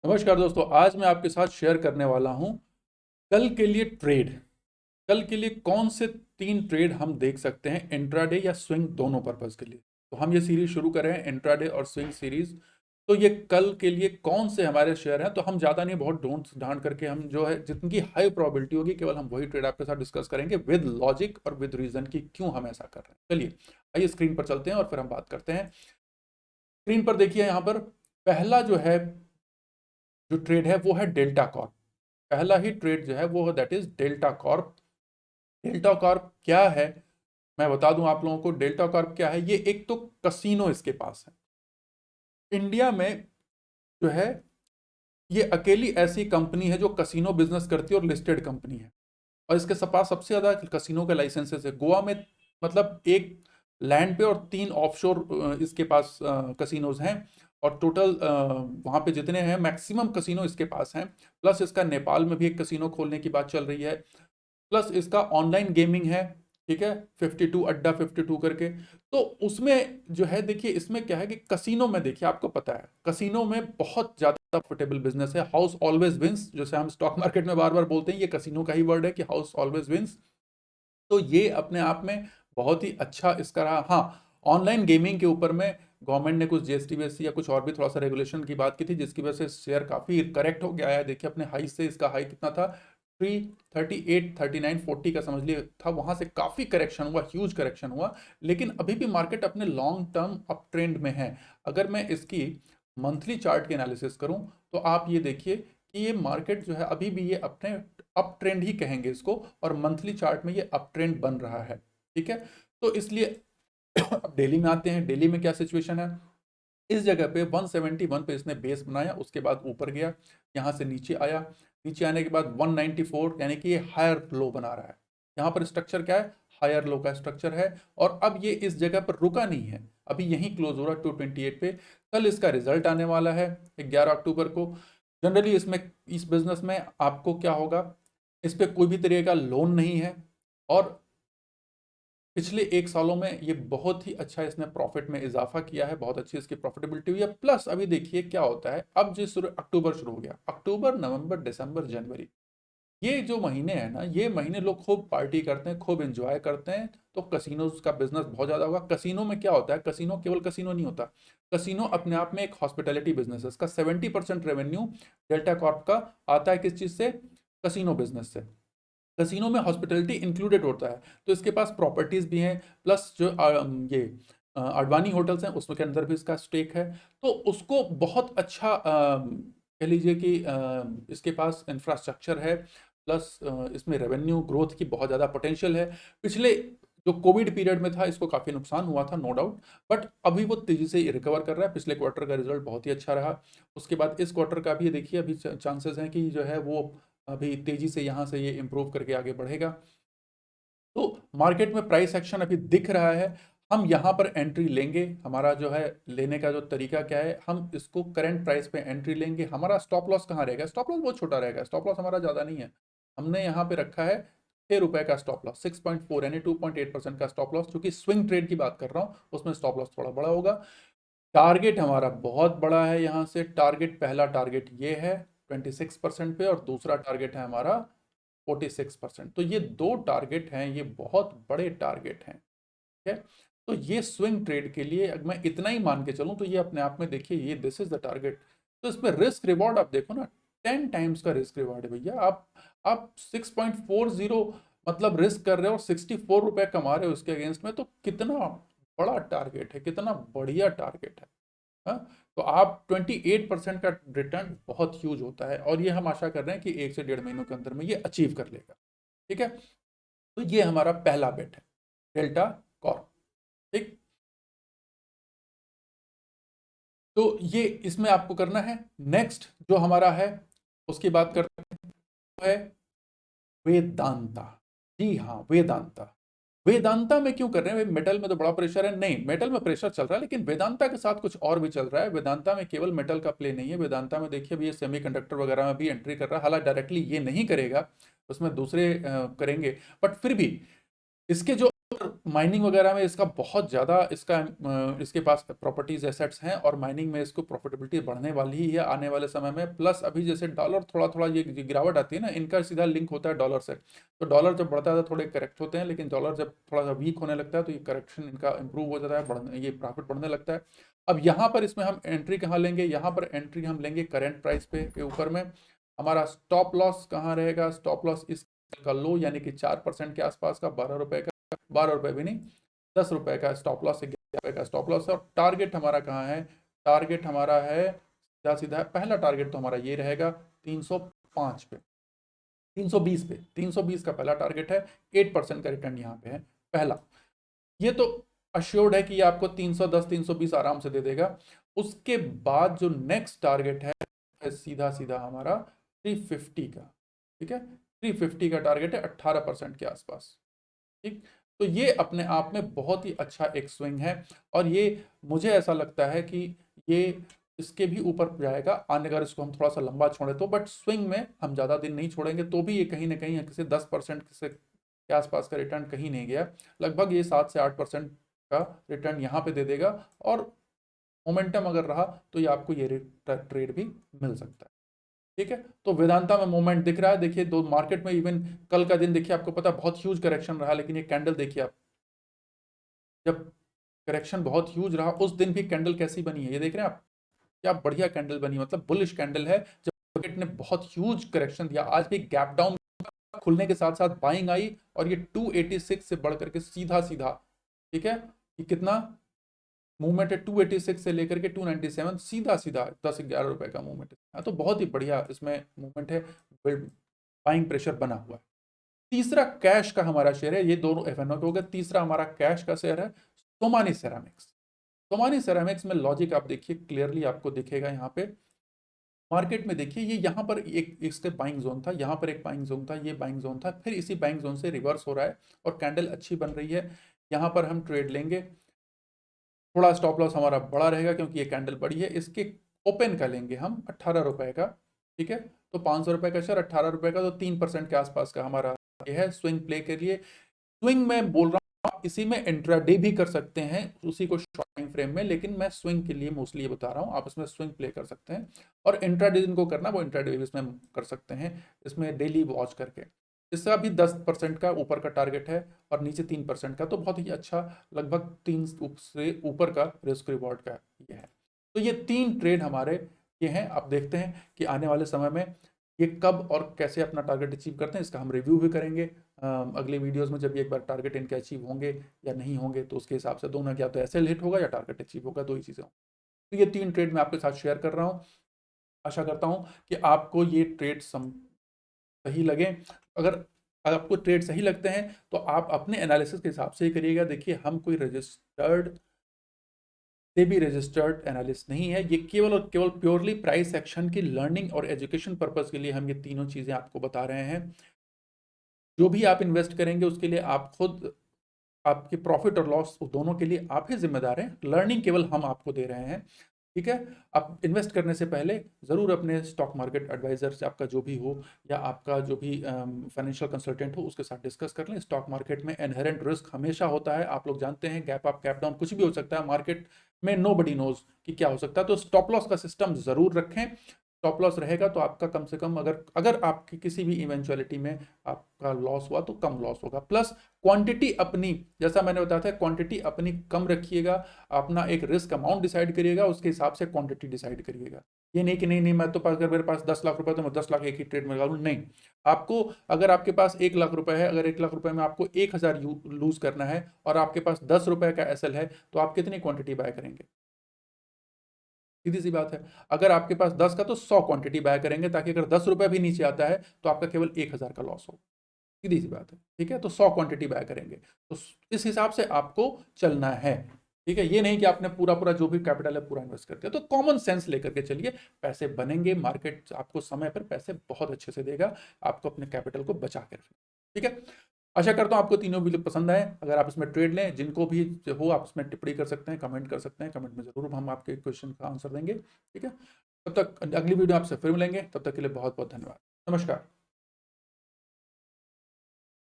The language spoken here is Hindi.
नमस्कार दोस्तों, आज मैं आपके साथ शेयर करने वाला हूं कल के लिए ट्रेड। कल के लिए कौन से 3 ट्रेड हम देख सकते हैं इंट्राडे या स्विंग दोनों पर्पस के लिए। तो हम ये सीरीज शुरू कर रहे हैं इंट्राडे और स्विंग सीरीज। तो ये कल के लिए कौन से हमारे शेयर हैं, तो हम ज़्यादा नहीं, बहुत ढूंढ ढांड करके हम जो है जितनी हाई प्रोबेबिलिटी होगी केवल हम वही ट्रेड आपके साथ डिस्कस करेंगे विद लॉजिक और विद रीजन कि क्यों हम ऐसा कर रहे हैं। चलिए आइए स्क्रीन पर चलते हैं और फिर हम बात करते हैं। स्क्रीन पर देखिए, यहाँ पर पहला जो है जो ट्रेड है वो है डेल्टा कॉर्प। पहला ही ट्रेड जो है वो that is delta Corp. Delta Corp क्या है, मैं बता दूं आप लोगों को। डेल्टा कॉर्प क्या है, ये एक तो कसिनो इसके पास है इंडिया में जो है। ये अकेली ऐसी कंपनी है जो कसिनो बिजनेस करती है और लिस्टेड कंपनी है। और इसके पास सबसे ज्यादा कसिनो के लाइसेंसेस है गोवा में। मतलब एक लैंड पे और 3 ऑफशोर इसके पास कसिनोज हैं। और टोटल वहां पे जितने हैं मैक्सिमम कसिनो इसके पास हैं। प्लस इसका नेपाल में भी एक कसिनो खोलने की बात चल रही है। प्लस इसका ऑनलाइन गेमिंग है, ठीक है, 52 अड्डा 52 करके। तो उसमें जो है देखिए, इसमें क्या है कि कसिनो में देखिए, आपको पता है कसिनो में बहुत ज्यादा प्रॉफिटेबल बिजनेस है। हाउस ऑलवेज विंस, जैसे हम स्टॉक मार्केट में बार बार बोलते हैं, ये कसिनो का ही वर्ड है कि हाउस ऑलवेज विंस। तो ये अपने आप में बहुत ही अच्छा इसका रहा। हाँ, ऑनलाइन गेमिंग के ऊपर में गवर्नमेंट ने कुछ जीएसटी वीएसटी या कुछ और भी थोड़ा सा रेगुलेशन की बात की थी, जिसकी वजह से शेयर काफी करेक्ट हो गया है। देखिए अपने हाई से इसका हाई कितना था, 338 39 40 का समझ लिए था, वहां से काफी करेक्शन हुआ, ह्यूज करेक्शन हुआ। लेकिन अभी भी मार्केट अपने लॉन्ग टर्म अप ट्रेंड में है। अगर मैं इसकी मंथली चार्ट की एनालिसिस करूं तो आप ये देखिए कि ये मार्केट जो है अभी भी ये अपने अप ट्रेंड ही कहेंगे इसको, और मंथली चार्ट में ये अप ट्रेंड बन रहा है। ठीक है, तो इसलिए अब डेली में आते हैं। डेली में क्या सिचुएशन है, इस जगह पे 171 पे इसने बेस बनाया, उसके बाद ऊपर गया, यहां से नीचे आया। नीचे आने के बाद 194 यानी कि ये हायर लो बना रहा है। यहाँ पर स्ट्रक्चर क्या है, हायर लो का स्ट्रक्चर है। और अब ये इस जगह पर रुका नहीं है, अभी यहीं क्लोज हो रहा है 228 पे। कल इसका रिजल्ट आने वाला है 11 अक्टूबर को। जनरली इसमें, इस बिजनेस में आपको क्या होगा, इस पे कोई भी तरह का लोन नहीं है। और पिछले 1 सालों में ये बहुत ही अच्छा इसने प्रॉफिट में इजाफा किया है, बहुत अच्छी इसकी प्रॉफिटेबिलिटी हुई है। प्लस अभी देखिए क्या होता है, अब जो अक्टूबर शुरू हो गया, अक्टूबर नवंबर दिसंबर जनवरी, ये जो महीने हैं ना, ये महीने लोग खूब पार्टी करते हैं, खूब एंजॉय करते हैं। तो कसिनोज का बिजनेस बहुत ज्यादा होगा। कसिनो में क्या होता है, कसिनो केवल कसिनो नहीं होता, कसिनो अपने आप में एक हॉस्पिटैलिटी बिजनेस है। इसका 70% रेवेन्यू डेल्टा कॉर्प का आता है किस चीज से, कसिनो बिजनेस से। कसिनो में हॉस्पिटैलिटी इंक्लूडेड होता है। तो इसके पास प्रॉपर्टीज भी हैं, प्लस जो ये अडवाणी होटल्स हैं उसके अंदर भी इसका स्टेक है। तो उसको बहुत अच्छा कह लीजिए कि इसके पास इंफ्रास्ट्रक्चर है। प्लस इसमें रेवेन्यू ग्रोथ की बहुत ज़्यादा पोटेंशियल है। पिछले जो कोविड पीरियड में था इसको काफ़ी नुकसान हुआ था, नो डाउट, बट अभी वो तेज़ी से रिकवर कर रहा है। पिछले क्वार्टर का रिजल्ट बहुत ही अच्छा रहा। उसके बाद इस क्वार्टर का भी देखिए, अभी चांसेस हैं कि जो है वो अभी तेजी से यहाँ से ये इम्प्रूव करके आगे बढ़ेगा। तो मार्केट में प्राइस एक्शन अभी दिख रहा है। हम यहाँ पर एंट्री लेंगे। हमारा जो है लेने का जो तरीका क्या है, हम इसको करंट प्राइस पे एंट्री लेंगे। हमारा स्टॉप लॉस कहाँ रहेगा, स्टॉप लॉस बहुत छोटा रहेगा, स्टॉप लॉस हमारा ज़्यादा नहीं है। हमने यहाँ पे रखा है 6 रुपए का स्टॉप लॉस, 6.4 यानी 2.8% का स्टॉप लॉस। चूंकि स्विंग ट्रेड की बात कर रहा हूँ उसमें स्टॉप लॉस थोड़ा बड़ा होगा। टारगेट हमारा बहुत बड़ा है। यहाँ से टारगेट, पहला टारगेट ये है 26% पे, और दूसरा टारगेट है हमारा 46%। तो ये 2 टारगेट हैं, ये बहुत बड़े टारगेट हैं। ठीक है, तो ये स्विंग ट्रेड के लिए अगर मैं इतना ही मान के चलूं तो ये अपने आप में देखिए, ये दिस इज द टारगेट। तो इसमें रिस्क रिवॉर्ड आप देखो ना, 10 टाइम्स का रिस्क रिवॉर्ड है भैया। आप 6.40 मतलब रिस्क कर रहे हो और 64 रुपए कमा रहे हो उसके अगेंस्ट में, तो कितना बड़ा टारगेट है, कितना बढ़िया टारगेट है। हाँ? तो आप 28% का रिटर्न बहुत ह्यूज होता है, और ये हम आशा कर रहे हैं कि 1 से 1.5 महीनों के अंदर में ये अचीव कर लेगा। ठीक है, तो ये हमारा पहला बेट है, डेल्टा कॉर्प। ठीक, तो ये इसमें आपको करना है। नेक्स्ट जो हमारा है उसकी बात करते हैं, वो है वेदांता। जी हाँ, वेदांता। वेदांता में क्यों कर रहे हैं, मेटल में तो बड़ा प्रेशर है, नहीं मेटल में प्रेशर चल रहा है, लेकिन वेदांता के साथ कुछ और भी चल रहा है। वेदांता में केवल मेटल का प्ले नहीं है। वेदांता में देखिए अभी ये सेमीकंडक्टर वगैरह में भी एंट्री कर रहा है। हालांकि डायरेक्टली ये नहीं करेगा, उसमें दूसरे करेंगे, बट फिर भी इसके जो माइनिंग वगैरह में इसका बहुत ज़्यादा इसके पास प्रॉपर्टीज एसेट्स हैं और माइनिंग में इसको प्रॉफिटेबिलिटी बढ़ने वाली ही है आने वाले समय में। प्लस अभी जैसे डॉलर थोड़ा थोड़ा ये गिरावट आती है ना, इनका सीधा लिंक होता है डॉलर से। तो डॉलर जब बढ़ता है तो थोड़े करेक्ट होते हैं, लेकिन डॉलर जब थोड़ा सा वीक होने लगता है तो ये करेक्शन इनका इंप्रूव हो जाता है, ये प्रॉफिट बढ़ने लगता है। अब यहाँ पर इसमें हम एंट्री कहाँ लेंगे? यहाँ पर एंट्री हम लेंगे करेंट प्राइस पे के ऊपर में। हमारा स्टॉप लॉस कहाँ रहेगा? स्टॉप लॉस इसका लो यानी कि 4% के आसपास का, 12 रुपए का, 12 रुपए भी नहीं, 10 रुपए का स्टॉप लॉस, 11 रुपए का स्टॉप लॉस है। और टारगेट हमारा कहाँ है? टारगेट हमारा है सीधा सीधा है, पहला टारगेट तो हमारा ये रहेगा 305 पे, 320 पे, 320 का पहला टारगेट है। 8% का रिटर्न यहाँ पे है पहला। ये तो अश्योर्ड है कि ये आपको 310 320 आराम से दे देगा। उसके बाद जो नेक्स्ट टारगेट है सीधा सीधा हमारा 350 का, ठीक है, 350 का टारगेट है 18% के आसपास, ठीक। तो ये अपने आप में बहुत ही अच्छा एक स्विंग है और ये मुझे ऐसा लगता है कि ये इसके भी ऊपर जाएगा आने, अगर इसको हम थोड़ा सा लंबा छोड़े तो। बट स्विंग में हम ज़्यादा दिन नहीं छोड़ेंगे तो भी ये कहीं ना कहीं किसी 10% के आसपास का रिटर्न कहीं नहीं गया, लगभग ये 7 से 8% का रिटर्न यहाँ पे दे देगा। और मोमेंटम अगर रहा तो ये आपको ये ट्रेड भी मिल सकता है, ठीक है। तो वेदांता में मूवमेंट दिख रहा है, देखिए दो मार्केट में, इवन कल का दिन देखिए, आपको पता बहुत ह्यूज करेक्शन रहा, लेकिन ये कैंडल देखिए आप, जब करेक्शन बहुत ह्यूज रहा उस दिन भी कैंडल कैसी बनी है, ये देख रहे हैं आप, क्या बढ़िया कैंडल बनी, मतलब बुलिश कैंडल है। जब मार्केट ने बहुत ह्यूज करेक्शन दिया, आज भी गैप डाउन खुलने के साथ साथ बाइंग आई और ये 286 से बढ़ करके सीधा सीधा, ठीक है, ये कितना मूवमेंट है, 286 से लेकर के 297, सीधा सीधा 10-11 रुपए का मूवमेंट है। तो बहुत ही बढ़िया इसमें मूवमेंट है, बाइंग प्रेशर बना हुआ है। तीसरा कैश का हमारा शेयर है, ये दोनों एफएनओ के हो गए। तीसरा हमारा कैश का शेयर है सोमानी सेरामिक्स। सोमानी सेरामिक्स में लॉजिक आप देखिए क्लियरली आपको दिखेगा यहाँ पे। मार्केट में देखिए ये यहाँ पर एक इसके बाइंग जोन था, यहाँ पर एक बाइंग जोन था, ये बाइंग जोन था, फिर इसी बाइंग जोन से रिवर्स हो रहा है और कैंडल अच्छी बन रही है। यहाँ पर हम ट्रेड लेंगे, थोड़ा स्टॉप लॉस हमारा बड़ा रहेगा क्योंकि ये कैंडल बड़ी है। इसके ओपन का लेंगे हम 18 रुपए का, ठीक है। तो 500 रुपए का शेयर, 18 रुपए का, तो 3% के आसपास का हमारा ये है स्विंग प्ले के लिए। स्विंग में बोल रहा हूँ, आप इसी में इंट्राडे भी कर सकते हैं उसी को शॉर्ट टाइम फ्रेम में, लेकिन मैं स्विंग के लिए मोस्टली ये बता रहा हूँ, आप इसमें स्विंग प्ले कर सकते हैं। और इंट्राडे जिनको करना वो इंट्राडे भी इसमें कर सकते हैं, इसमें डेली वॉच करके। इसका भी 10% का ऊपर का टारगेट है और नीचे 3% का, तो बहुत ही अच्छा, लगभग 3 से ऊपर का रिस्क रिवॉर्ड का ये है। तो ये 3 ट्रेड हमारे ये हैं। आप देखते हैं कि आने वाले समय में ये कब और कैसे अपना टारगेट अचीव करते हैं, इसका हम रिव्यू भी करेंगे अगले वीडियोस में। जब एक बार टारगेट इनके अचीव होंगे या नहीं होंगे तो उसके हिसाब से दोनों, या तो एसएल हिट होगा या टारगेट अचीव होगा, दो ही चीज़ें होंगी। तो ये 3 ट्रेड मैं आपके साथ शेयर कर रहा हूँ। आशा करता हूँ कि आपको ये ट्रेड सही लगे। अगर आपको ट्रेड सही लगते हैं तो आप अपने एनालिसिस के हिसाब से ही करिएगा। देखिए हम कोई रजिस्टर्ड सेबी रजिस्टर्ड एनालिस्ट नहीं है, ये केवल और केवल प्योरली प्राइस एक्शन की लर्निंग और एजुकेशन पर्पस के लिए हम ये तीनों चीज़ें आपको बता रहे हैं। जो भी आप इन्वेस्ट करेंगे उसके लिए आप खुद, आपके प्रॉफिट और लॉस दोनों के लिए आप ही जिम्मेदार हैं, लर्निंग केवल हम आपको दे रहे हैं, ठीक है। आप इन्वेस्ट करने से पहले ज़रूर अपने स्टॉक मार्केट एडवाइजर से, आपका जो भी हो या आपका जो भी फाइनेंशियल कंसल्टेंट हो उसके साथ डिस्कस कर लें। स्टॉक मार्केट में इनहेरेंट रिस्क हमेशा होता है, आप लोग जानते हैं, गैप अप गैप डाउन कुछ भी हो सकता है मार्केट में, नो बडी नोज कि क्या हो सकता है। तो स्टॉप लॉस का सिस्टम ज़रूर रखें। स्टॉप लॉस रहेगा तो आपका कम से कम, अगर अगर आपकी किसी भी इवेंचुअलिटी में आपका लॉस हुआ तो कम लॉस होगा। प्लस क्वांटिटी अपनी, जैसा मैंने बताया था, क्वांटिटी अपनी कम रखिएगा, अपना एक रिस्क अमाउंट डिसाइड करिएगा, उसके हिसाब से क्वांटिटी डिसाइड करिएगा। ये नहीं कि नहीं मैं तो पास, अगर मेरे पास 10 लाख रुपए तो मैं 10 लाख एक ही ट्रेड में लगा लूँ, नहीं। आपको, अगर आपके पास 1 लाख रुपए है, अगर 1 लाख रुपए में आपको 1000 लूज करना है और आपके पास 10 रुपए का एसएल है, तो आप कितनी क्वांटिटी बाय करेंगे? सीधी सी बात है। अगर आपके पास 10 का तो 100 क्वांटिटी बाय करेंगे, ताकि अगर 10 रुपए भी नीचे आता है तो आपका केवल 1000 का लॉस हो। सीधी सी बात है, ठीक है। तो 100 क्वांटिटी बाय करेंगे, तो इस हिसाब से आपको चलना है, ठीक है। ये नहीं कि आपने पूरा पूरा जो भी कैपिटल है पूरा इन्वेस्ट कर दिया। तो कॉमन सेंस लेकर के चलिए, पैसे बनेंगे, मार्केट आपको समय पर पैसे बहुत अच्छे से देगा, आपको अपने कैपिटल को बचा के रखना, ठीक है। आशा करता हूँ आपको तीनों वीडियो पसंद आए। अगर आप इसमें ट्रेड लें, जिनको भी हो आप इसमें टिप्पणी कर सकते हैं, कमेंट कर सकते हैं, कमेंट में जरूर हम आपके क्वेश्चन का आंसर देंगे, ठीक है। तब तक अगली वीडियो आपसे फिर मिलेंगे, तब तक के लिए बहुत बहुत धन्यवाद, नमस्कार।